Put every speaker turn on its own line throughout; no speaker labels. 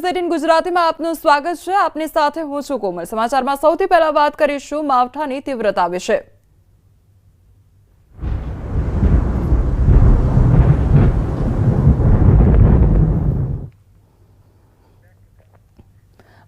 News 18 ગુજરાતીમાં આપનું સ્વાગત છે। આપની સાથે હું છું કોમલ। સમાચારમાં સૌથી પહેલા વાત કરીશું માવઠાની તીવ્રતા વિશે।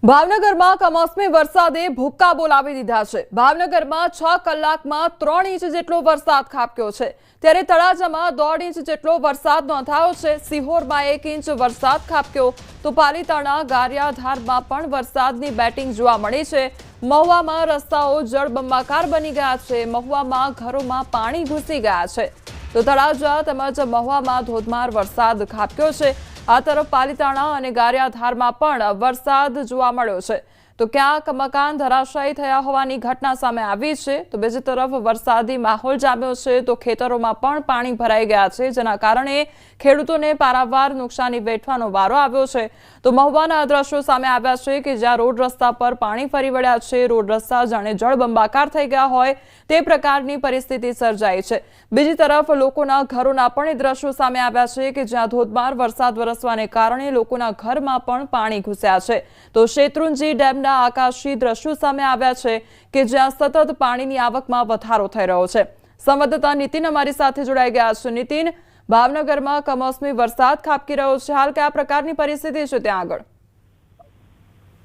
ભાવનગરમાં કમોસમી વરસાદે ભૂક્કા બોલાવી દીધા છે। ભાવનગરમાં 6 કલાકમાં 3 ઇંચ જેટલો વરસાદ ખાબક્યો છે, ત્યારે તળાજામાં 1.5 ઇંચ જેટલો વરસાદ નોંધાયો છે। સિહોરમાં 1 ઇંચ વરસાદ ખાબક્યો તો પાલીતાણા ગારિયાધારમાં પણ વરસાદની બેટિંગ જોવા મળી છે। મહુવામાં રસ્તાઓ જળબંબાકાર બની ગયા છે। મહુવામાં ઘરોમાં પાણી ઘૂસી ગયા છે તો તળાજા તેમજ મહુવામાં ધોધમાર વરસાદ ખાબક્યો છે। આ તરફ પાલીતાણા અને ગારિયાધારમાં પણ વરસાદ જોવા મળ્યો છે તો ક્યાંક મકાન ધરાશાયી થયા હોવાની ઘટના સામે આવી છે તો બીજી તરફ વરસાદી માહોલ જામ્યો છે તો ખેતરોમાં પણ પાણી ભરાઈ ગયા છે, જેના કારણે ખેડૂતોને પારાવાર નુકસાની વેઠવાનો વારો આવ્યો છે। તો મહુવાના દ્રશ્યો સામે આવ્યા છે કે જ્યાં રોડ રસ્તા પર પાણી ફરી વળ્યા છે। રોડ રસ્તા જાણે જળબંબાકાર થઈ ગયા હોય તે પ્રકારની પરિસ્થિતિ સર્જાઈ છે। બીજી તરફ લોકોના ઘરોના પણ એ દ્રશ્યો સામે આવ્યા છે કે જ્યાં ધોધમાર વરસાદ વરસવાને કારણે લોકોના ઘરમાં પણ પાણી ઘૂસ્યા છે। તો શેત્રુંજી ડેમના આકાશી દ્રશ્યો સામે આવ્યા છે કે જ્યાં સતત પાણીની આવકમાં વધારો થઈ રહ્યો છે। સંવાદદાતા નીતિન અમારી સાથે જોડાઈ ગયા છે। નીતિન, ભાવનગરમાં કમોસમી વરસાદ ખાબકી રહ્યો છે, હાલ કયા પ્રકારની પરિસ્થિતિ છે ત્યાં આગળ?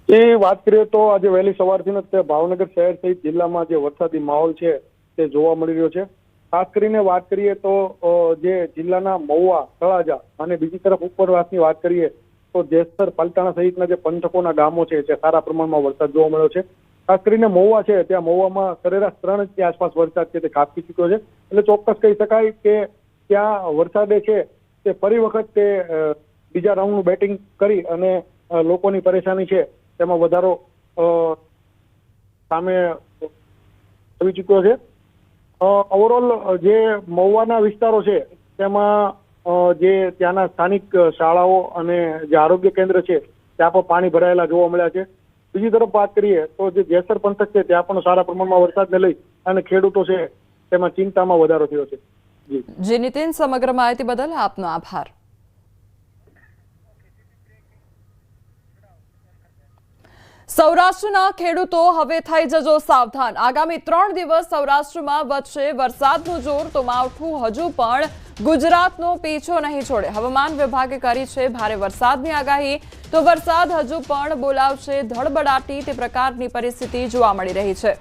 એ વાત કરીએ તો આજે વહેલી સવારથી જ ભાવનગર શહેર સહિત જિલ્લામાં જે વરસાદી માહોલ છે તે જોવા મળી રહ્યો છે। ખાસ કરીને વાત કરીએ તો જે જિલ્લાના મહુવા, તળાજા અને બીજી તરફ ઉપરવાસની વાત કરીએ તો જેસર, પાલીતાણા સહિતના જે પંથકોના ગામો છે તે સારા પ્રમાણમાં વરસાદ જોવા મળ્યો છે। ખાસ કરીને મહુવા છે ત્યાં મહુવામાં સરેરાશ 3 ઇંચની આસપાસ વરસાદ છે તે ખાબકી ચૂક્યો છે, એટલે ચોક્કસ કહી શકાય કે ત્યાં વરસાદે છે તે ફરી વખત તે બીજા રાઉન્ડનું બેટિંગ કરી અને લોકોની પરેશાની છે તેમાં વધારો સામે આવી ચૂક્યો છે। ઓવરઓલ જે મહુવાના વિસ્તારો છે તેમાં જે ત્યાંના સ્થાનિક શાળાઓ અને જે આરોગ્ય કેન્દ્ર છે ત્યાં પણ પાણી ભરાયેલા જોવા મળ્યા છે। બીજી તરફ વાત કરીએ તો જે જેસર પંથક છે ત્યાં પણ સારા પ્રમાણમાં વરસાદને લઈ અને ખેડૂતો છે તેમાં ચિંતામાં વધારો થયો છે।
જી નીતિન, સમગ્ર માહિતી બદલ આપનો આભાર। સૌરાષ્ટ્રના ખેડૂતો હવે થઈ જજો સાવધાન। આગામી 3 દિવસ સૌરાષ્ટ્રમાં વધશે વરસાદનું જોર તો માવઠું હજુ પણ ગુજરાતનો પીછો નહીં છોડે। હવામાન વિભાગે કરી છે ભારે વરસાદની આગાહી તો વરસાદ હજુ પણ બોલાવશે ધડબડાટી તે પ્રકારની પરિસ્થિતિ જોવા મળી રહી છે।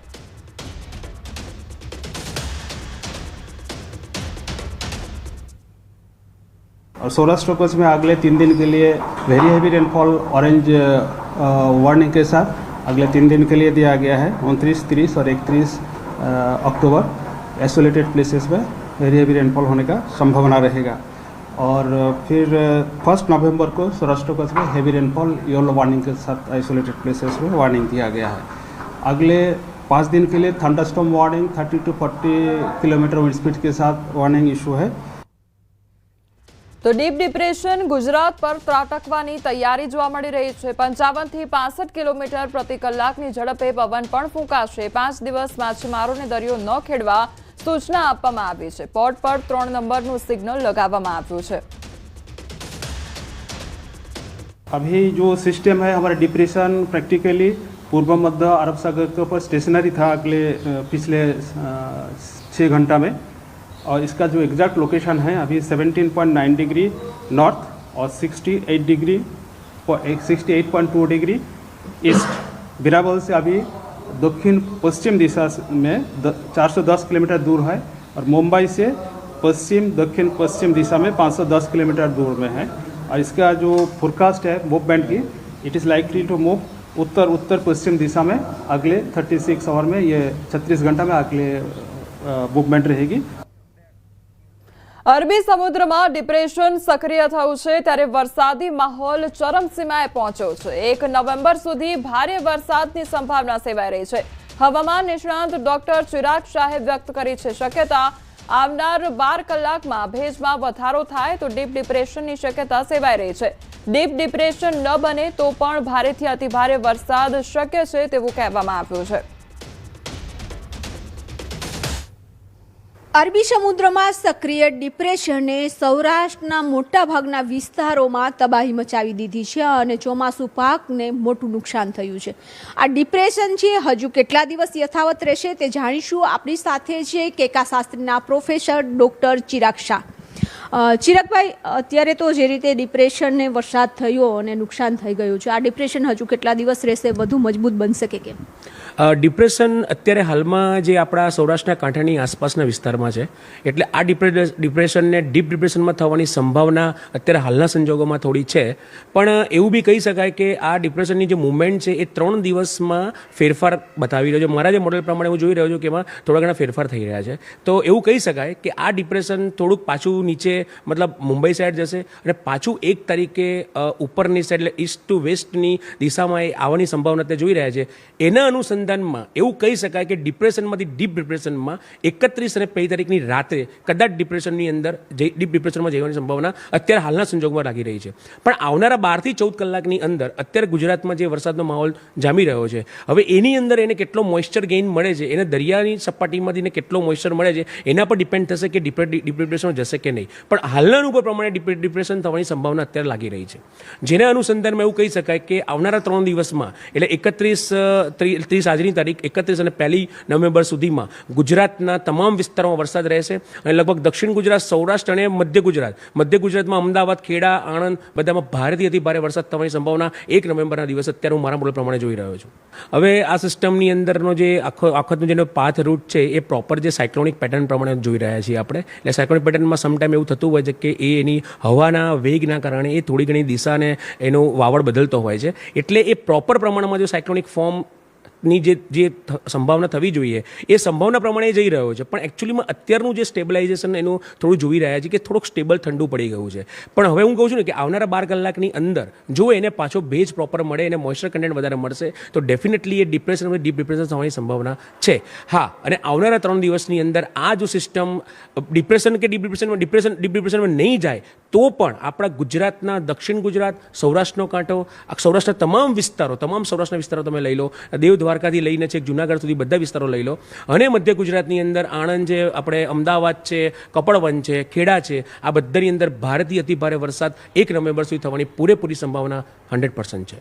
और सौराष्ट्र कच्छ में अगले 3 दिन के लिए very heavy rainfall orange warning के साथ अगले 3 दिन के लिए दिया गया है। 29, 30 और 31 अक्टूबर आइसोलेटेड प्लेसेस में वेरी हैवी रेनफॉल होने का संभावना रहेगा। और फिर 1 नवंबर को सौराष्ट्र कच्छ में हैवी रेनफॉल येलो वार्निंग के साथ आइसोलेटेड प्लेसेस में वार्निंग दिया गया है। अगले 5 दिन के लिए thunderstorm warning 30 to 40 kilometre wind speed के साथ वार्निंग इशू है।
તો ડીપ ડિપ્રેશન ગુજરાત પર ત્રાટકવાની તૈયારી જોવા મળી રહી છે। 55 થી 65 કિલોમીટર પ્રતિ કલાકની ઝડપે પવન પણ ફૂંકાશે। 5 દિવસ માછીમારોને દરિયો ન ખેડવા સૂચના આપવામાં આવી છે। પોર્ટ પર 3 નંબરનું સિગ્નલ लगावવામાં આવ્યું છે।
अभी जो सिस्टम है हमारा डिप्रेशन प्रैक्टिकली पूर्व मध्य अरब सागर के ऊपर स्टेशनरी था अगले पिछले 6 घंटा में, और इसका जो एग्जैक्ट लोकेशन है अभी 17.9 डिग्री नॉर्थ और 68.2 डिग्री ईस्ट बिराबल से अभी दक्षिण पश्चिम दिशा में 410 किलोमीटर दूर है, और मुंबई से पश्चिम दक्षिण पश्चिम दिशा में 510 किलोमीटर दूर में है। और इसका जो फोरकास्ट है मूवमेंट की, it is likely to move उत्तर उत्तर पश्चिम दिशा में अगले 36 आवर में, ये 36 घंटा में अगले मूवमेंट रहेगी।
અરબી સમુદ્રમાં ડિપ્રેશન સક્રિય થયું છે ત્યારે વરસાદી માહોલ ચરમસીમાએ પહોંચ્યો છે। 1 નવેમ્બર સુધી ભારે વરસાદની સંભાવના સેવાઈ રહી છે। હવામાન નિષ્ણાંત ડોક્ટર ચિરાગ શાહે વ્યક્ત કરી છે શક્યતા આવનાર 12 કલાકમાં ભેજમાં વધારો થાય તો ડીપ ડિપ્રેશનની શક્યતા સેવાઈ રહી છે। ડીપ ડિપ્રેશન ન બને તો પણ ભારેથી અતિભારે વરસાદ શક્ય છે તેવું કહેવામાં આવ્યું છે।
અરબી સમુદ્રમાં સક્રિય ડિપ્રેશને સૌરાષ્ટ્રના મોટાભાગના વિસ્તારોમાં તબાહી મચાવી દીધી છે અને ચોમાસુ પાકને મોટું નુકસાન થયું છે. આ ડિપ્રેશન છે હજુ કેટલા દિવસ યથાવત રહેશે તે જાણીશું. આપણી સાથે છે કેકા શાસ્ત્રીના પ્રોફેસર ડૉક્ટર ચિરાગ શાહ. ચિરાગભાઈ, અત્યારે તો જે રીતે ડિપ્રેશનને વરસાદ થયો અને નુકસાન થઈ ગયું છે, આ ડિપ્રેશન હજુ કેટલા દિવસ રહેશે, વધુ મજબૂત બનશે કે કેમ?
ડિપ્રેશન અત્યારે હાલમાં જે આપણા સૌરાષ્ટ્રના કાંઠાની આસપાસના વિસ્તારમાં છે, એટલે આ ડિપ્રેશનને ડીપ ડિપ્રેશનમાં થવાની સંભાવના અત્યારે હાલના સંજોગોમાં થોડી છે. પણ એવું બી કહી શકાય કે આ ડિપ્રેશનની જે મૂવમેન્ટ છે એ 3 દિવસમાં ફેરફાર બતાવી રહ્યો છે. મારા જે મોડેલ પ્રમાણે હું જોઈ રહ્યો છું કે એમાં થોડા ઘણા ફેરફાર થઈ રહ્યા છે. તો એવું કહી શકાય કે આ ડિપ્રેશન થોડુંક પાછું નીચે મતલબ મુંબઈ સાઈડ જશે અને પાછું 1 તારીખે ઉપરની સાઈડ એટલે ઈસ્ટ ટુ વેસ્ટની દિશામાં એ આવવાની સંભાવના તે જોઈ રહ્યા છે. એના અનુસંધાનમાં એવું કહી શકાય કે ડિપ્રેશનમાંથી ડીપ ડિપ્રેશનમાં 31 અને 2 તારીખની રાત્રે કદાચ ડિપ્રેશનની અંદર ડીપ ડિપ્રેશનમાં જવાની સંભાવના અત્યારે હાલના સંજોગમાં લાગી રહી છે. પણ આવનારા 12 થી 14 કલાકની અંદર અત્યારે ગુજરાતમાં જે વરસાદનો માહોલ જામી રહ્યો છે, હવે એની અંદર એને કેટલો મોઇસ્ચર ગેઇન મળે છે, એને દરિયાની સપાટીમાંથી કેટલો મોઇસ્ચર મળે છે એના પર ડિપેન્ડ થશે કે ડીપ ડિપ્રેશનમાં જશે કે નહીં. પણ હાલના અનુભવ પ્રમાણે ડિપ્રેશન થવાની સંભાવના અત્યારે લાગી રહી છે. જેના અનુસંધાનમાં એવું કહી શકાય કે આવનારા 3 દિવસમાં એટલે 30 આજની તારીખ 31 અને 1 નવેમ્બર સુધીમાં ગુજરાતના તમામ વિસ્તારોમાં વરસાદ રહેશે અને લગભગ દક્ષિણ ગુજરાત, સૌરાષ્ટ્ર અને મધ્ય ગુજરાતમાં અમદાવાદ, ખેડા, આણંદ બધામાં ભારેથી અતિ ભારે વરસાદ થવાની સંભાવના 1 નવેમ્બરના દિવસે અત્યારે હું મારા મોડેલ પ્રમાણે જોઈ રહ્યો છું. હવે આ સિસ્ટમની અંદરનો જે આખતનો જેનો પાથ રૂટ છે એ પ્રોપર જે સાયક્લોનિક પેટર્ન પ્રમાણે જોઈ રહ્યા છીએ આપણે. એટલે સાયક્લોનિક પેટર્નમાં સમટાઈમ એવું થતું હોય છે કે એની હવાના વેગના કારણે એ થોડી ઘણી દિશાને એનો વાવડ બદલતો હોય છે. એટલે એ પ્રોપર પ્રમાણમાં જો સાયક્લોનિક ફોર્મ ની જે સંભાવના થવી જોઈએ એ સંભાવના પ્રમાણે જઈ રહ્યો છે. પણ એકચ્યુઅલીમાં અત્યારનું જે સ્ટેબલાઇઝેશન એનું થોડું જોઈ રહ્યા છે કે થોડુંક સ્ટેબલ ઠંડુ પડી ગયું છે. પણ હવે હું કહું છું ને કે આવનારા 12 કલાકની અંદર જો એને પાછો ભેજ પ્રોપર મળે, એને મોઇસ્ચર કન્ટેન્ટ વધારે મળશે તો ડેફિનેટલી એ ડિપ્રેશન અને ડીપ ડિપ્રેશન થવાની સંભાવના છે. હા, અને આવનારા 3 દિવસની અંદર આ જો સિસ્ટમ ડિપ્રેશન કે ડીપ ડિપ્રેશનમાં નહીં જાય તો પણ આપણા ગુજરાતના દક્ષિણ ગુજરાત, સૌરાષ્ટ્રનો કાંઠો, સૌરાષ્ટ્રના તમામ સૌરાષ્ટ્રના વિસ્તારો તમે લઈ લો, દ્વારકાથી લઈને છેક જુનાગઢ સુધી બધા વિસ્તારો લઈ લો, અને મધ્ય ગુજરાતની અંદર આણંદ છે, આપણે અમદાવાદ છે, કપડવન છે, ખેડા છે, આ બધાની અંદર ભારેથી અતિ ભારે વરસાદ 1 નવેમ્બર સુધી થવાની પૂરેપૂરી સંભાવના 100% છે.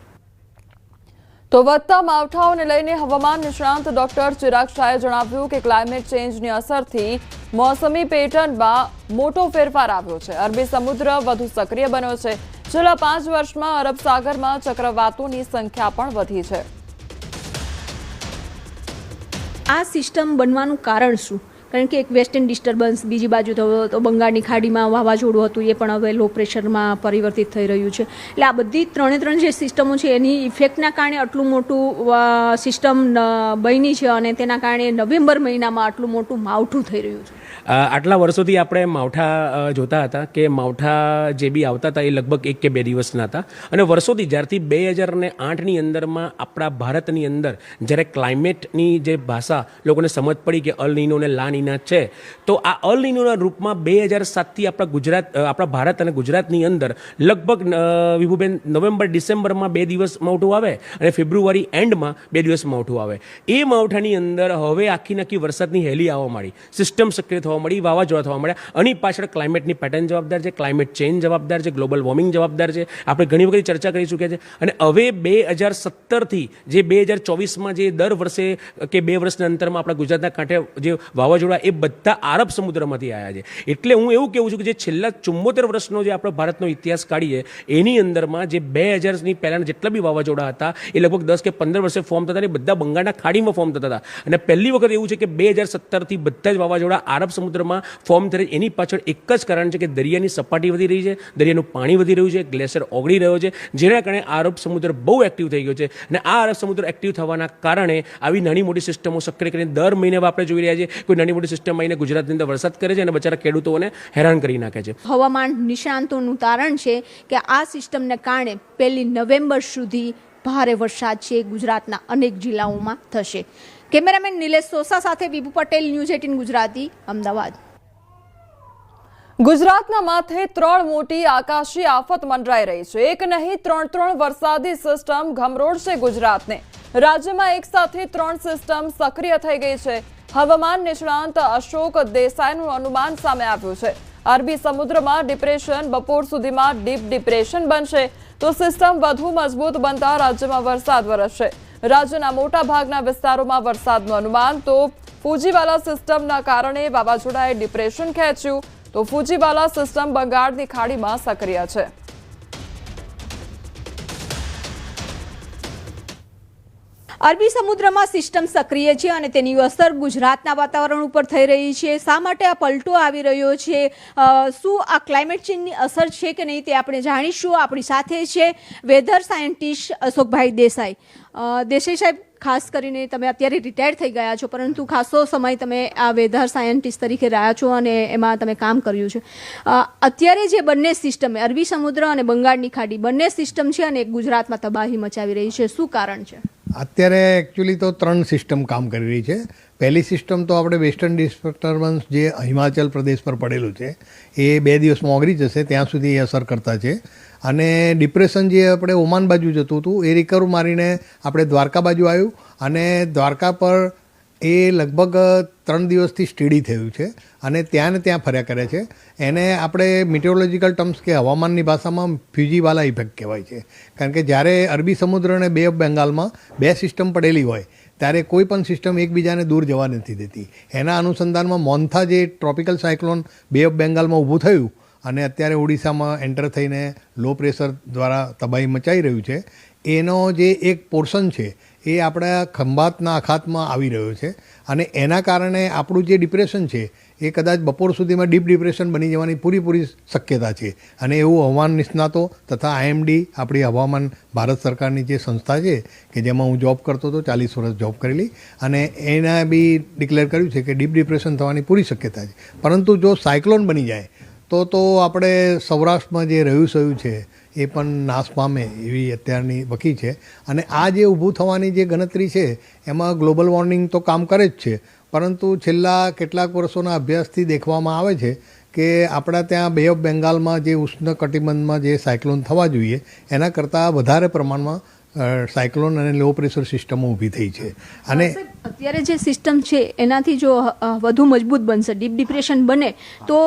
તો વધતા માવઠાઓને લઈને હવામાન નિષ્ણાંત ડોક્ટર ચિરાગ શાહે જણાવ્યું કે ક્લાઇમેટ ચેન્જની અસરથી મોસમી પેટર્નમાં મોટો ફેરફાર આવ્યો છે. અરબી સમુદ્ર વધુ સક્રિય બન્યો છે. છેલ્લા 5 વર્ષમાં અરબ સાગરમાં ચક્રવાતોની સંખ્યા પણ વધી છે.
આ સિસ્ટમ બનવાનું કારણ શું? કારણ કે એક વેસ્ટર્ન ડિસ્ટર્બન્સ, બીજી બાજુ તો બંગાળની ખાડીમાં વાવાઝોડું હતું એ પણ હવે લો પ્રેશરમાં પરિવર્તિત થઈ રહ્યું છે. એટલે આ બધી 3 જે સિસ્ટમો છે એની ઇફેક્ટના કારણે આટલું મોટું સિસ્ટમ બની છે અને તેના કારણે નવેમ્બર મહિનામાં આટલું મોટું માવઠું થઈ રહ્યું છે.
આટલા વર્ષોથી આપણે માવઠા જોતા હતા કે માવઠા જે બી આવતા હતા એ લગભગ 1 કે 2 દિવસના હતા. અને વર્ષોથી જ્યારથી 2008ની અંદરમાં આપણા ભારતની અંદર જ્યારે ક્લાઇમેટની જે ભાષા લોકોને સમજ પડી કે અલ નીનો અને લા નીના છે, તો આ અલ નીનોના રૂપમાં 2007થી આપણા ભારત અને ગુજરાતની અંદર લગભગ વિભુબેન નવેમ્બર ડિસેમ્બરમાં 2 દિવસ માવઠું આવે અને ફેબ્રુઆરી એન્ડમાં 2 દિવસ માવઠું આવે. એ માવઠાની અંદર હવે આખી વરસાદની હેલી આવવા માંડી, સિસ્ટમ સક્રિય થવા મળી, વાવાઝોડા થવા મળ્યા. આની પાછળ ક્લાઇમેટની પેટર્ન જવાબદાર છે, ક્લાઇમેટ ચેન્જ જવાબદાર છે, ગ્લોબલ વોર્મિંગ જવાબદાર છે. આપણે ઘણી વખત ચર્ચા કરી ચૂક્યા છે. અને હવે 2017થી જે 2024માં જે દર વર્ષે કે 2 વર્ષના અંતરમાં આપણા ગુજરાતના કાંઠે જે વાવાઝોડા એ બધા આરબ સમુદ્રમાંથી આવ્યા છે. એટલે હું એવું કહેવું છું કે જે છેલ્લા 74 વર્ષનો જે આપણો ભારતનો ઇતિહાસ કાઢીએ એની અંદરમાં જે 2000ની પહેલાંના જેટલા બી વાવાઝોડા હતા એ લગભગ 10 કે 15 વર્ષે ફોર્મ થતા, એ બધા બંગાળના ખાડીમાં ફોર્મ થતા હતા. અને પહેલી વખત એવું છે કે 2017થી બધા જ વાવાઝોડા આરબ સમુદ્રમાં ફોર્મ થાય. એની પાછળ એક જ કારણ છે કે દરિયાની સપાટી વધી રહી છે, દરિયાનું પાણી વધી રહ્યું છે, ગ્લેશિયર ઓગળી રહ્યો છે, જેના કારણે આરબ સમુદ્ર બહુ એક્ટિવ થઈ ગયો છે. અને આ આરબ સમુદ્ર એક્ટિવ થવાના કારણે આવી નાની મોટી સિસ્ટમો સક્રિય કરીને દર મહિને આપણે જોઈ રહ્યા છીએ કોઈ નાની મોટી સિસ્ટમ આવીને ગુજરાતની અંદર વરસાદ કરે છે અને બચારા ખેડૂતોને હેરાન કરી નાખે છે.
હવામાન નિષ્ણાંતોનું તારણ છે કે આ સિસ્ટમને કારણે 1 નવેમ્બર સુધી ભારે વરસાદ છે ગુજરાતના અનેક જિલ્લાઓમાં થશે. કેમેરામેન નિલેશ સોસા સાથે વિભુ પટેલ, ન્યૂઝ 18 ગુજરાતી, અમદાવાદ.
ગુજરાતના માથે 3 મોટી આકાશી આફત મંડરાઈ રહી છે. એક નહીં 3 વરસાદી સિસ્ટમ ગમરોળશે ગુજરાતને. રાજ્યમાં એક સાથે 3 સિસ્ટમ સક્રિય થઈ ગઈ છે. હવામાન નિષ્ણાંત અશોક દેસાઈનું અનુમાન સામે આવ્યું છે. અરબી સમુદ્રમાં ડિપ્રેશન બપોર સુધીમાં ડીપ ડિપ્રેશન બનશે તો સિસ્ટમ વધુ મજબૂત બનતા રાજ્યમાં વરસાદ વરસશે. રાજ્યના મોટા ભાગના વિસ્તારોમાં વરસાદનું અનુમાન. તો ફુજીવાલા સિસ્ટમના કારણે વાવાઝોડાએ ડિપ્રેશન ખેંચ્યું તો ફુજીવાલા સિસ્ટમ બંગાળની ખાડીમાં સક્રિય છે.
અરબી સમુદ્રમાં સિસ્ટમ સક્રિય છે અને તેની અસર ગુજરાતના વાતાવરણ ઉપર થઈ રહી છે. શા માટે આ પલટો આવી રહ્યો છે? શું આ ક્લાઇમેટ ચેન્જની અસર છે કે નહીં તે આપણે જાણીશું. આપણી સાથે છે વેધર સાયન્ટિસ્ટ અશોકભાઈ દેસાઈ. દેસાઈ સાહેબ, ખાસ કરીને તમે અત્યારે રિટાયર થઈ ગયા છો, પરંતુ ખાસો સમય તમે આ વેધર સાયન્ટિસ્ટ તરીકે રહ્યા છો અને એમાં તમે કામ કર્યું છે. અત્યારે જે બંને સિસ્ટમ, અરબી સમુદ્ર અને બંગાળની ખાડી, બંને સિસ્ટમ છે અને ગુજરાતમાં તબાહી મચાવી રહી છે, શું કારણ છે?
અત્યારે એકચ્યુઅલી તો 3 સિસ્ટમ કામ કરી રહી છે. પહેલી સિસ્ટમ તો આપણે વેસ્ટર્ન ડિસ્ટર્બન્સ જે હિમાચલ પ્રદેશ પર પડેલું છે એ 2 દિવસમાં ઓગળી જશે, ત્યાં સુધી એ અસર કરતા છે. અને ડિપ્રેશન જે આપણે ઓમાન બાજુ જતું હતું એ રિકવર મારીને આપણે દ્વારકા બાજુ આવ્યું અને દ્વારકા પર એ લગભગ 3 દિવસથી સ્ટેડી થયું છે અને ત્યાં ને ત્યાં ફર્યા કરે છે. એને આપણે મિટેરોલોજીકલ ટર્મ્સ કે હવામાનની ભાષામાં ફ્યુજીવાલા ઇફેક્ટ કહેવાય છે. કારણ કે જ્યારે અરબી સમુદ્ર અને બે ઓફ બેંગાલમાં 2 સિસ્ટમ પડેલી હોય ત્યારે કોઈ પણ સિસ્ટમ એકબીજાને દૂર જવા નથી દેતી. એના અનુસંધાનમાં મોન્થા જે ટ્રોપિકલ સાયક્લોન બે ઓફ બેંગાલમાં ઊભું થયું અને અત્યારે ઓડિશામાં એન્ટર થઈને લો પ્રેશર દ્વારા તબાહી મચાઈ રહ્યું છે, એનો જે એક પોર્શન છે એ આપણા ખંભાતના અખાતમાં આવી રહ્યો છે અને એના કારણે આપણું જે ડિપ્રેશન છે એ કદાચ બપોર સુધીમાં ડીપ ડિપ્રેશન બની જવાની પૂરેપૂરી શક્યતા છે. અને એવું હવામાન નિષ્ણાતો તથા IMD, આપણી હવામાન ભારત સરકારની જે સંસ્થા છે કે જેમાં હું જોબ કરતો હતો, 40 વર્ષ જોબ કરેલી, અને એના બી ડિક્લેર કર્યું છે કે ડીપ ડિપ્રેશન થવાની પૂરી શક્યતા છે. પરંતુ જો સાયક્લોન બની જાય તો આપણે સૌરાષ્ટ્રમાં જે રહ્યું સહ્યું છે એ પણ નાશ પામે એવી અત્યારની વકી છે. અને આ જે ઊભું થવાની જે ગણતરી છે એમાં ગ્લોબલ વોર્મિંગ તો કામ કરે જ છે, પરંતુ છેલ્લા કેટલાક વર્ષોના અભ્યાસથી દેખવામાં આવે છે કે આપણા ત્યાં બે ઓફ બેંગાલમાં જે ઉષ્ણ કટિબંધમાં જે સાયક્લોન થવા જોઈએ એના કરતાં વધારે પ્રમાણમાં સાયક્લોન અને લો પ્રેશર સિસ્ટમો ઊભી થઈ છે. અને
અત્યારે જે સિસ્ટમ છે એનાથી જો વધુ મજબૂત બનશે, ડીપ ડિપ્રેશન બને, તો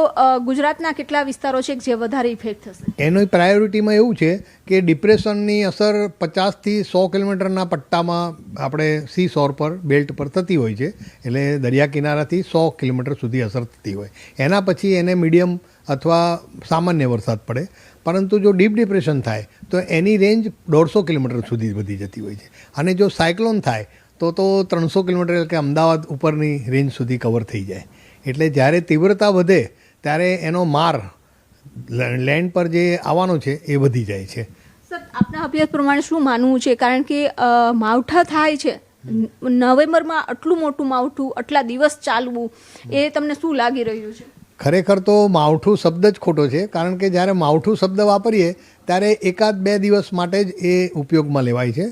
ગુજરાતના કેટલા વિસ્તારો છે જે વધારે ઇફેક્ટ થશે?
એની પ્રાયોરિટીમાં એવું છે કે ડિપ્રેશનની અસર 50થી 100 કિલોમીટરના પટ્ટામાં આપણે સી શોર પર, બેલ્ટ પર થતી હોય છે. એટલે દરિયા કિનારાથી 100 કિલોમીટર સુધી અસર થતી હોય. એના પછી એને મીડિયમ અથવા સામાન્ય વરસાદ પડે. પરંતુ જો ડીપ ડિપ્રેશન થાય તો એની રેન્જ 150 કિલોમીટર સુધી વધી જતી હોય છે. અને જો સાયક્લોન થાય તો 300 કિલોમીટર કે અમદાવાદ ઉપરની રેન્જ સુધી કવર થઈ જાય. એટલે જ્યારે તીવ્રતા વધે ત્યારે એનો માર લેન્ડ પર જે આવવાનો છે એ વધી જાય છે.
સર, આપના અભ્યાસ પ્રમાણે શું માનવું છે? કારણ કે માવઠા થાય છે, નવેમ્બરમાં આટલું મોટું માવઠું, આટલા દિવસ ચાલવું, એ તમને શું લાગી રહ્યું છે?
ખરેખર તો માવઠું શબ્દ જ ખોટો છે. કારણ કે જ્યારે માવઠું શબ્દ વાપરીએ ત્યારે 1-2 દિવસ માટે જ એ ઉપયોગમાં લેવાય છે.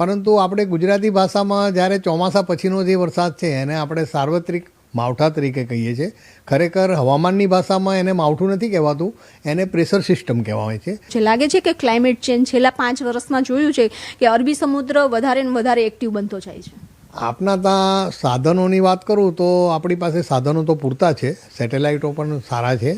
પરંતુ આપણે ગુજરાતી ભાષામાં જ્યારે ચોમાસા પછીનો જે વરસાદ છે એને આપણે સાર્વત્રિક માવઠા તરીકે કહીએ છીએ. ખરેખર હવામાનની ભાષામાં એને માવઠું નથી કહેવાતું, એને પ્રેશર સિસ્ટમ કહેવાય છે.
જે લાગે છે કે ક્લાઇમેટ ચેન્જ છેલ્લા 5 વર્ષમાં જોયું છે કે અરબી સમુદ્ર વધારે ને વધારે એક્ટિવ બનતો જાય છે.
આપના ત્યાં સાધનોની વાત કરું તો આપણી પાસે સાધનો તો પૂરતા છે, સેટેલાઇટો પણ સારા છે,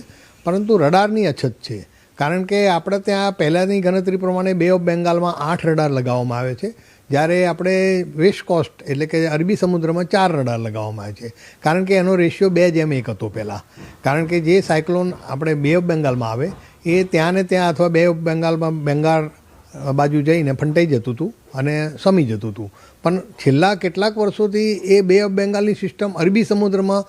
પરંતુ રડારની અછત છે. કારણ કે આપણે ત્યાં પહેલાંની ગણતરી પ્રમાણે બે ઓફ બેંગાલમાં 8 રડાર લગાવવામાં આવે છે, જ્યારે આપણે વેસ્ટ કોસ્ટ એટલે કે અરબી સમુદ્રમાં 4 રડાર લગાવવામાં આવે છે. કારણ કે એનો રેશિયો 2:1 હતો પહેલાં. કારણ કે જે સાયક્લોન આપણે બે ઓફ બેંગાલમાં આવે એ ત્યાં ને ત્યાં અથવા બે ઓફ બેંગાલમાં બંગાળ બાજુ જઈને ફંટાઈ જતું હતું અને સમી જતું હતું. પણ છેલ્લા કેટલાક વર્ષોથી એ બે ઓફ બેંગાલની સિસ્ટમ અરબી સમુદ્રમાં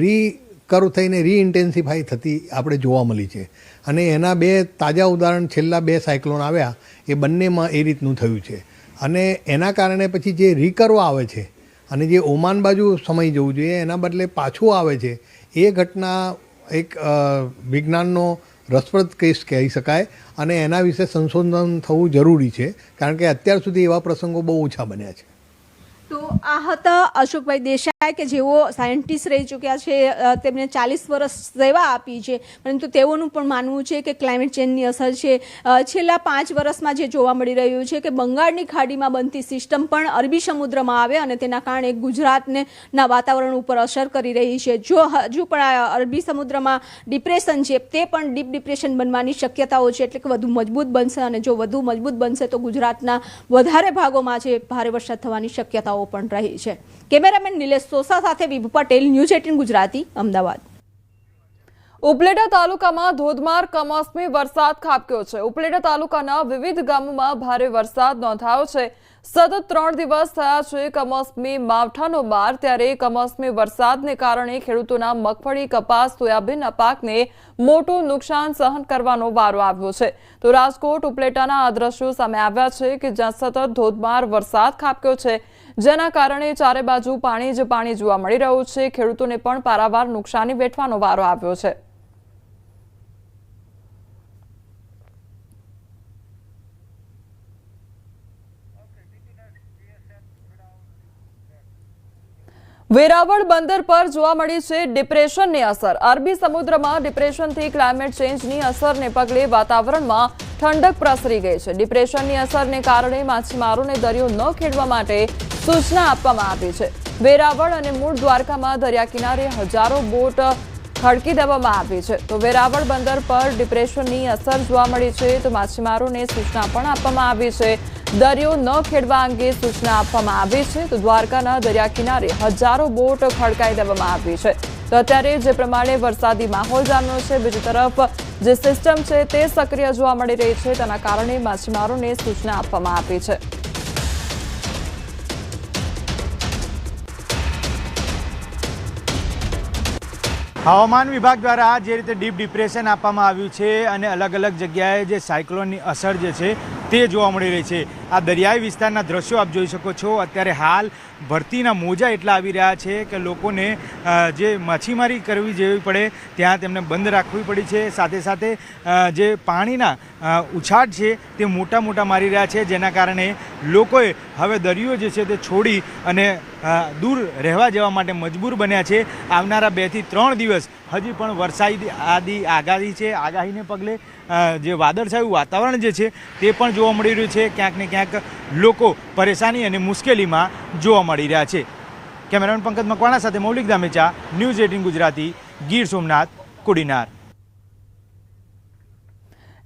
રીકર્વ થઈને રીઇન્ટેન્સિફાઈ થતી આપણે જોવા મળી છે. અને એના 2 તાજા ઉદાહરણ છેલ્લા 2 સાયક્લોન આવ્યા એ બંનેમાં એ રીતનું થયું છે. અને એના કારણે પછી જે રિકર્વ આવે છે અને જે ઓમાન બાજુ સમય જવું જોઈએ એના બદલે પાછું આવે છે, એ ઘટના એક વિજ્ઞાનનો રસપ્રદ કેસ કહી શકાય. અને એના વિશે સંશોધન થવું જરૂરી છે, કારણ કે અત્યાર સુધી એવા પ્રસંગો બહુ ઓછા બન્યા છે.
તો આ હતા અશોકભાઈ દેસાઈ. કે જેઓ સાયન્ટિસ્ટ રહી ચૂક્યા છે, તેમને 40 વર્ષ સેવા આપી છે, પરંતુ તેઓનું પણ માનવું છે કે ક્લાઇમેટ ચેન્જની અસર છે. છેલ્લા 5 વર્ષમાં જે જોવા મળી રહ્યું છે કે બંગાળની ખાડીમાં બનતી સિસ્ટમ પણ અરબી સમુદ્રમાં આવે અને તેના કારણે ગુજરાતના વાતાવરણ ઉપર અસર કરી રહી છે. જો હજુ પણ આ અરબી સમુદ્રમાં ડિપ્રેશન છે તે પણ ડીપ ડિપ્રેશન બનવાની શક્યતાઓ છે, એટલે કે વધુ મજબૂત બનશે અને જો વધુ મજબૂત બનશે તો ગુજરાતના વધારે ભાગોમાં છે ભારે વરસાદ થવાની શક્યતાઓ પણ રહી છે. કેમેરામેન નિલેશ સોસા સાથે વિભુ પટેલ, ન્યૂઝ 18 ગુજરાતી, અમદાવાદ.
ઉપલેટા તાલુકામાં ધોધમાર કમોસમી વરસાદ ખાબક્યો છે. ઉપલેટા તાલુકાના વિવિધ ગામોમાં ભારે વરસાદ નોંધાયો છે. સતત 3 દિવસ થયા છે કમોસમી માવઠાનો માર. ત્યારે કમોસમી વરસાદને કારણે ખેડૂતોના મગફળી, કપાસ, સોયાબીનના પાકને મોટું નુકસાન સહન કરવાનો વારો આવ્યો છે. તો રાજકોટ ઉપલેટાના આ દ્રશ્યો સામે આવ્યા છે કે જ્યાં સતત ધોધમાર વરસાદ ખાબક્યો છે, જેના કારણે ચારે બાજુ પાણી જ પાણી જોવા મળી રહ્યું છે. ખેડૂતોને પણ પારાવાર નુકસાની વેઠવાનો વારો આવ્યો છે. વેરાવળ બંદર પર જોવા મળી છે ડિપ્રેશનની અસર. અરબી સમુદ્રમાં ડિપ્રેશનથી ક્લાઇમેટ ચેન્જની અસરને પગલે વાતાવરણમાં ઠંડક પ્રસરી ગઈ છે. ડિપ્રેશનની અસરને કારણે માછીમારોને દરિયો ન ખેડવા માટે સૂચના આપવામાં આવી છે. વેરાવળ અને મૂળ દ્વારકામાં દરિયા કિનારે હજારો બોટ ખડકી દેવામાં આવી છે. તો વેરાવળ બંદર પર ડિપ્રેશનની અસર જોવા મળી છે. તો માછીમારોને સૂચના પણ આપવામાં આવી છે. દરિયો ન ખેડવા અંગે સૂચના આપવામાં આવી છે. તો દ્વારકાના દરિયા કિનારે હજારો બોટ ખડકાઈ દેવામાં આવી છે. તો અત્યારે જે પ્રમાણે વરસાદી માહોલ જામ્યો છે, બીજી તરફ જે સિસ્ટમ છે તે સક્રિય જોવા મળી રહી છે, તેના કારણે માછીમારોને સૂચના આપવામાં આવી છે.
હવામાન વિભાગ દ્વારા જે રીતે ડીપ ડિપ્રેશન આપવામાં આવ્યું છે અને અલગ અલગ જગ્યાએ જે સાયક્લોનની અસર જે છે તે જોવા મળી રહી છે. આ દરિયાઈ વિસ્તારના દ્રશ્યો આપ જોઈ શકો છો. અત્યારે હાલ ભરતીના મોજા એટલા આવી રહ્યા છે કે લોકોને જે માછીમારી કરવી જેવી પડે ત્યાં તેમને બંધ રાખવી પડી છે. સાથે સાથે જે પાણીના ઉછાળ છે તે મોટા મોટા મારી રહ્યા છે, જેના કારણે લોકોએ હવે દરિયો જે છે તે છોડી અને દૂર રહેવા જવા માટે મજબૂર બન્યા છે. આવનારા 2 થી 3 દિવસ હજી પણ વરસાદી આગાહી છે. આગાહીને પગલે જે વાદળછાયું વાતાવરણ જે છે તે પણ જોવા મળી રહ્યું છે. ક્યાંક ને ક્યાંક લોકો પરેશાની અને મુશ્કેલીમાં જોવા મળી રહ્યા છે. કેમેરામેન પંકજ મકવાણા સાથે મૌલિક ધામેચા, ન્યૂઝ 18 ગુજરાતી, ગીર સોમનાથ, કોડીનાર.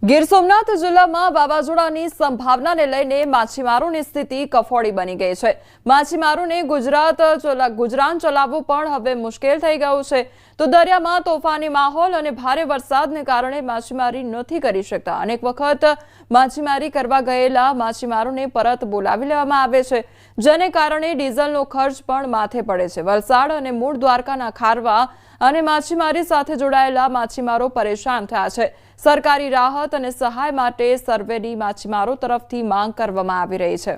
ગીર સોમનાથ જિલ્લામાં વાવાઝોડાની સંભાવનાને લઈને માછીમારોની સ્થિતિ કફોડી બની ગઈ છે. માછીમારોને ગુજરાન ચલાવવું પણ હવે મુશ્કેલ થઈ ગયું છે. તો દરિયામાં તોફાની માહોલ અને ભારે વરસાદને કારણે માછીમારી નથી કરી શકતા. અનેક વખત માછીમારી કરવા ગયેલા માછીમારોને પરત બોલાવી લેવામાં આવે છે, જેને કારણે ડીઝલનો ખર્ચ પણ માથે પડે છે. વલસાડ અને મૂળ દ્વારકાના ખારવા અને માછીમારી સાથે જોડાયેલા માછીમારો પરેશાન થયા છે. સરકારી રાહત અને સહાય માટે સર્વેની માછીમારો તરફથી માંગ કરવામાં આવી રહી છે.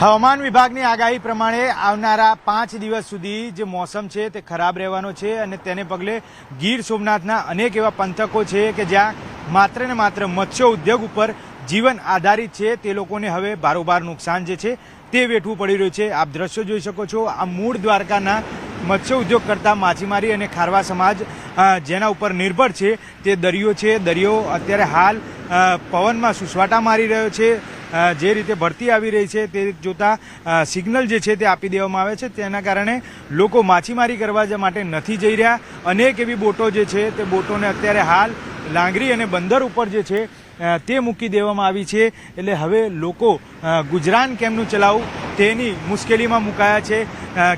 હવામાન વિભાગની આગાહી પ્રમાણે આવનારા 5 દિવસ સુધી જે મોસમ છે તે ખરાબ રહેવાનો છે અને તેને પગલે ગીર સોમનાથના અનેક એવા પંથકો છે કે જ્યાં માત્ર ને માત્ર મત્સ્ય ઉદ્યોગ ઉપર જીવન આધારિત છે, તે લોકોને હવે બારોબાર નુકસાન જે છે તે વેઠવું પડી રહ્યું છે. આપ દ્રશ્યો જોઈ શકો છો. આ મૂળ દ્વારકાના મત્સ્ય ઉદ્યોગ કરતા માછીમારી અને ખારવા સમાજ જેના ઉપર નિર્ભર છે તે દરિયો છે. દરિયો અત્યારે હાલ પવનમાં સુસવાટા મારી રહ્યો છે. જે રીતે ભરતી આવી રહી છે તે જોતા સિગ્નલ જે છે તે આપી દેવામાં આવે છે. તેના કારણે લોકો માછીમારી કરવા માટે નથી જઈ રહ્યા. અનેક એવી બોટો જે છે તે બોટોને અત્યારે હાલ લાંગરી અને બંદર ઉપર જે છે તે મૂકી દેવામાં આવી છે. એટલે હવે લોકો ગુજરાન કેમનું ચલાવવું તેની મુશ્કેલીમાં મુકાયા છે.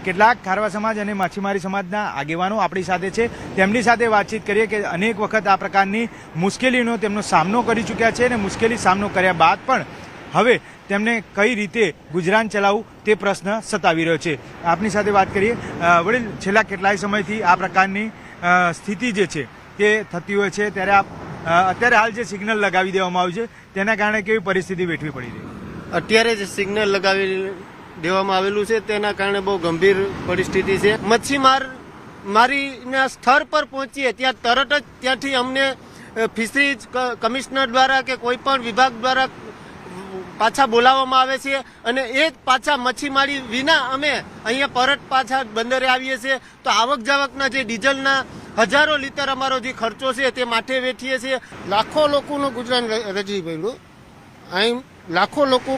કેટલાક ખારવા સમાજ અને માછીમારી સમાજના આગેવાનો આપણી સાથે છે, તેમની સાથે વાતચીત કરીએ કે અનેક વખત આ પ્રકારની મુશ્કેલીનો તેમનો સામનો કરી ચૂક્યા છે અને મુશ્કેલી સામનો કર્યા બાદ પણ હવે તેમને કઈ રીતે ગુજરાન ચલાવવું તે પ્રશ્ન સતાવી રહ્યો છે. આપની સાથે વાત કરીએ. વડીલ, છેલ્લા કેટલાય સમયથી આ પ્રકારની સ્થિતિ જે છે તે થતી હોય છે, ત્યારે આપ અત્યારે હાલ જે સિગ્નલ લગાવી દેવામાં આવ્યું છે તેના કારણે કેવી પરિસ્થિતિ વેઠવી પડી રહી?
અત્યારે જ સિગ્નલ લગાવી દેવામાં આવેલું છે, તેના કારણે બહુ ગંભીર પરિસ્થિતિ છે. મારીના સ્થળ પર પહોંચીએ ત્યાં તરત જ ત્યાંથી અમને ફિશરીઝ કમિશનર દ્વારા કે કોઈ પણ વિભાગ દ્વારા પાછા બોલાવવામાં આવે છે અને એ જ પાછા મચ્છીમારી વિના અમે અહીંયા પરત પાછા બંદરે આવીએ છીએ. તો આવક જાવકના જે ડીઝલના હજારો લીટર અમારો જે ખર્ચો છે તે માથે વેઠીએ છીએ.
લાખો લોકોનું ગુજરાન રજી પડ્યું. અહીં લાખો લોકો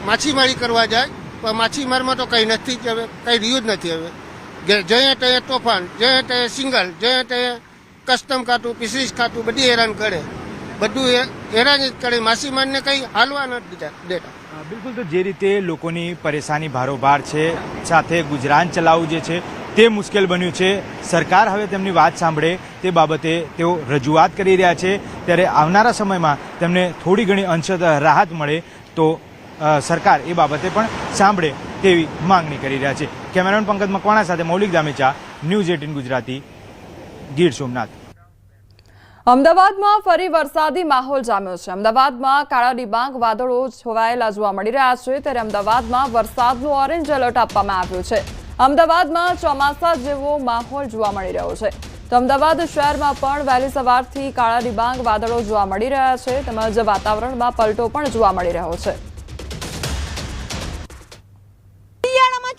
માછીમારી કરવા જાય પણ માછીમારમાં તો કંઈ નથી જ, હવે કંઈ રહ્યું જ નથી. હવે જઈએ ત્યાં તોફાન, જઈએ ત્યાં સિંગલ, જઈએ ત્યાં કસ્ટમ ખાતું, ફિશરીઝ ખાતું બધી હેરાન કરે, બધું હેરાન જ કરે. માછીમારને કંઈ હાલવા નથી દેતા.
બિલકુલ, તો જે રીતે લોકોની પરેશાની ભારોભાર છે, સાથે ગુજરાન ચલાવવું જે છે તે મુશ્કેલ બન્યું છે. સરકાર હવે તેમની વાત સાંભળે તે બાબતે તેઓ રજૂઆત કરી રહ્યા છે. ત્યારે આવનારા સમયમાં તેમને થોડી ઘણી અંશતઃ રાહત મળે તો સરકાર એ બાબતે પણ સાંભળે તેવી માંગણી કરી રહ્યા છે. કેમેરામેન પંકજ મકવાણા સાથે મૌલિક દામેચા, ન્યૂઝ 18 ગુજરાતી, ગીર સોમનાથ.
અમદાવાદમાં ફરી વરસાદી માહોલ જામ્યો છે. અમદાવાદમાં કાળા ડિબાંગ વાદળો છવાયેલા જોવા મળી રહ્યા છે. ત્યારે અમદાવાદમાં વરસાદનું ઓરેન્જ એલર્ટ આપવામાં આવ્યું છે. અમદાવાદમાં ચોમાસા જેવો માહોલ જોવા મળી રહ્યો છે. તો અમદાવાદ શહેરમાં પણ વહેલી સવારથી કાળા ડિબાંગ વાદળો જોવા મળી રહ્યા છે. તેમજ વાતાવરણમાં પલટો પણ જોવા મળી રહ્યો છે.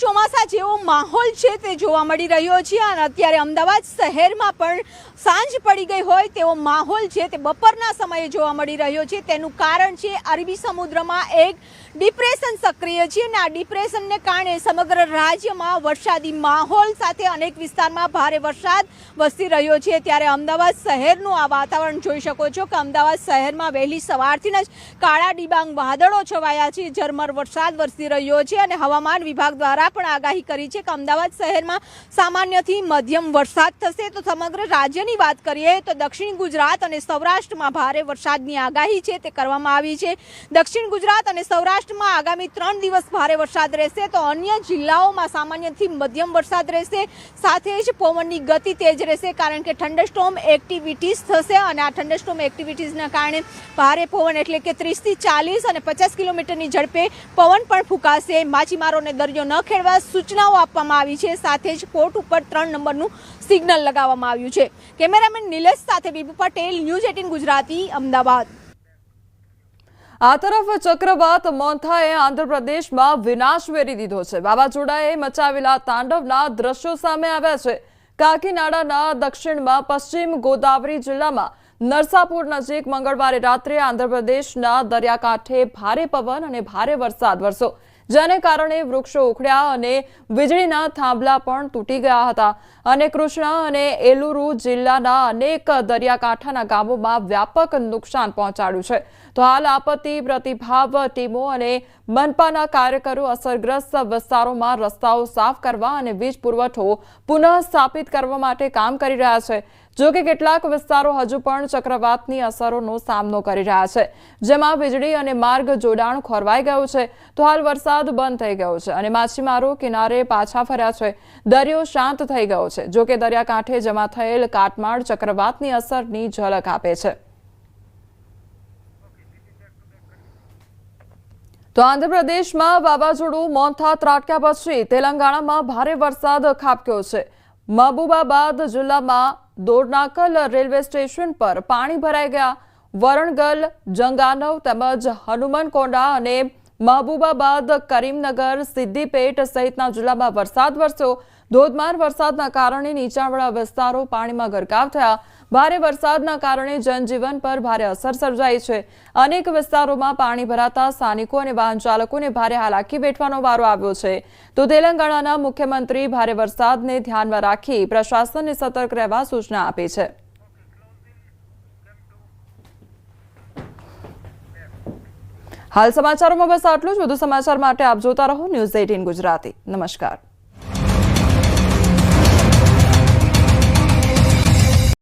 ચોમાસા જેવો માહોલ છે તે જોવા મળી રહ્યો છે અને અત્યારે અમદાવાદ શહેરમાં પણ સાંજ પડી ગઈ હોય તેવો માહોલ છે તે બપોરના સમયે જોવા મળી રહ્યો છે. તેનું કારણ છે અરબી સમુદ્રમાં એક ડિપ્રેશન સક્રિય છે અને આ ડિપ્રેશનને કારણે સમગ્ર રાજ્યમાં વરસાદી માહોલ સાથે અનેક વિસ્તારમાં ભારે વરસાદ વરસી રહ્યો છે. ત્યારે અમદાવાદ શહેરનું આ વાતાવરણ જોઈ શકો છો કે અમદાવાદ શહેરમાં વહેલી સવારથી જ કાળા ડિબાંગ વાદળો છવાયા છે, ઝરમર વરસાદ વરસી રહ્યો છે અને હવામાન વિભાગ દ્વારા પણ આગાહી કરી છે કે અમદાવાદ શહેરમાં સામાન્યથી મધ્યમ વરસાદ થશે. તો સમગ્ર રાજ્યની વાત કરીએ તો દક્ષિણ ગુજરાત અને સૌરાષ્ટ્રમાં ભારે વરસાદની આગાહી છે તે કરવામાં આવી છે. દક્ષિણ ગુજરાત અને સૌરાષ્ટ્રમાં આગામી 3 દિવસ ભારે વરસાદ રહેશે. તો અન્ય જિલ્લાઓમાં સામાન્યથી મધ્યમ વરસાદ રહેશે. સાથે જ પવનની ગતિ તેજ રહેશે કારણ કે થંડરસ્ટોર્મ એક્ટિવિટીઝ થશે અને આ થંડરસ્ટોર્મ એક્ટિવિટીઝના કારણે ભારે પવન એટલે કે 30 થી 40 અને 50 કિલોમીટરની ઝડપે પવન પણ ફૂંકાશે. માછીમારોને દરિયો ન ખેડવા સૂચનાઓ આપવામાં આવી છે. સાથે જ પોર્ટ ઉપર 3 નંબરનું સિગ્નલ લગાવવામાં આવ્યું છે. કેમેરામેન નિલેશ સાથે બીબુ પટેલ, ન્યૂઝ 18 ગુજરાતી, અમદાવાદ.
આ તરફ ચક્રવાત મોન્થાએ આંધ્રપ્રદેશમાં વિનાશ વેરી દીધો છે. વાવાઝોડાએ મચાવેલા તાંડવના દ્રશ્યો સામે આવ્યા છે. કાકીનાડાના દક્ષિણમાં પશ્ચિમ ગોદાવરી જિલ્લામાં નરસાપુર નજીક મંગળવારે રાત્રે આંધ્રપ્રદેશના દરિયાકાંઠે ભારે પવન અને ભારે વરસાદ વરસ્યો, જેને કારણે વૃક્ષો ઉખડ્યા અને વીજળીના થાંભલા પણ તૂટી ગયા હતા. અને કૃષ્ણા અને એલુરુ જિલ્લાના અનેક દરિયાકાંઠાના ગામોમાં વ્યાપક નુકસાન પહોંચાડ્યું છે. તો હાલ આપત્તિ પ્રતિભાવ ટીમો અને મનપાના કાર્યકરો અસરગ્રસ્ત વિસ્તારોમાં રસ્તાઓ સાફ કરવા અને વીજ પુરવઠો પુનઃ સ્થાપિત કરવા માટે કામ કરી રહ્યા છે. જો કે કેટલાક વિસ્તારો હજુ પણ ચક્રવાતની અસરોનો સામનો કરી રહ્યા છે, જેમાં વીજળી અને માર્ગ જોડાણ ખોરવાઈ ગયું છે. તો હાલ વરસાદ બંધ થઈ ગયો છે અને માછીમારો કિનારે પાછા ફર્યા છે. દરિયો શાંત થઈ ગયો છે. જો કે દરિયાકાંઠે જમા થયેલ કાટમાળ ચક્રવાતની અસરની ઝલક આપે છે. તો આંધ્રપ્રદેશમાં વાવાઝોડું મોન્થા ત્રાટક્યા પછી તેલંગાણામાં ભારે વરસાદ ખાબક્યો છે. મહબૂબાબાદ જિલ્લામાં દોરનાકલ રેલવે સ્ટેશન પર પાણી ભરાઈ ગયા. વરણગલ, જંગાનવ તેમજ હનુમનકોંડા અને મહબૂબાબાદ, કરીમનગર, સિદ્દીપેટ સહિતના જિલ્લામાં વરસાદ વરસ્યો. ધોધમાર વરસાદના કારણે નીચાણવાળા વિસ્તારો પાણીમાં ગરકાવ થયા. ભારે વરસાદના કારણે જનજીવન પર ભારે અસર સર્જાઈ છે. અનેક વિસ્તારોમાં પાણી ભરાતા સ્થાનિકો અને વાહન ચાલકોને ભારે હાલાકી વેઠવાનો વારો આવ્યો છે. તો તેલંગાણાના મુખ્યમંત્રી ભારે વરસાદને ધ્યાનમાં રાખી પ્રશાસનને સતર્ક રહેવા સૂચના આપી છે. હાલ સમાચારોમાં બસ આટલું જ. વધુ સમાચાર માટે આપ જોતા રહો ન્યૂઝ 18 ગુજરાતી. નમસ્કાર.